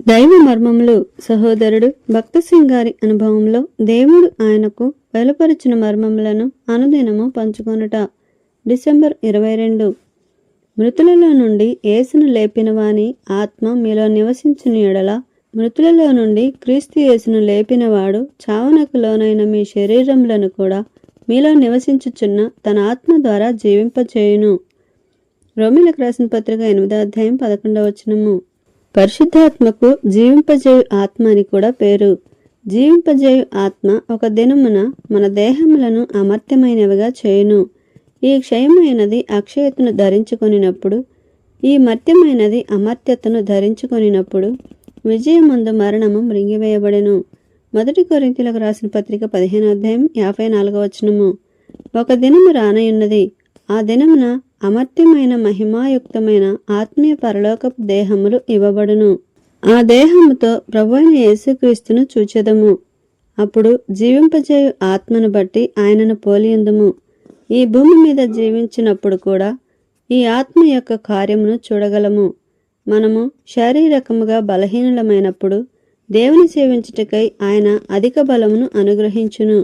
దైవ మర్మములు సహోదరుడు భక్తసింగ్ గారి అనుభవంలో దేవుడు ఆయనకు బయలుపరిచిన మర్మములను అనుదినము పంచుకొనుట. డిసెంబర్ 22. మృతులలో నుండి యేసును లేపిన వాని ఆత్మ మీలో నివసించిన ఎడల, మృతులలో నుండి క్రీస్తు యేసును లేపినవాడు చావునకు లోనైన మీ శరీరములను కూడా మీలో నివసించుచున్న తన ఆత్మ ద్వారా జీవింపచేయును. రోమీయులకు రాసిన పత్రిక 8వ అధ్యాయం 11వ వచనము. పరిశుద్ధాత్మకు జీవింపజేయు ఆత్మ అని కూడా పేరు. జీవింపజేయు ఆత్మ ఒక దినమున మన దేహములను అమర్త్యమైనవిగా చేయును. ఈ క్షయమైనది అక్షయతను ధరించుకొనినప్పుడు, ఈ మర్త్యమైనది అమర్త్యతను ధరించుకొనినప్పుడు విజయమందు మరణము మృంగివేయబడెను. 1 కొరింథీయులకు రాసిన పత్రిక 15వ అధ్యాయం 54వ వచనము. ఒక దినము రానయున్నది, ఆ దినమున అమర్త్యమైన మహిమాయుక్తమైన ఆత్మీయ పరలోకపు దేహములు ఇవ్వబడును. ఆ దేహముతో ప్రభువైన యేసుక్రీస్తును చూచెదము. అప్పుడు జీవింపజేయు ఆత్మను బట్టి ఆయనను పోలియుందుము. ఈ భూమి మీద జీవించినప్పుడు కూడా ఈ ఆత్మ యొక్క కార్యమును చూడగలము. మనము శారీరకముగా బలహీనులమైనప్పుడు దేవుని సేవించుటకై ఆయన అధిక బలమును అనుగ్రహించును.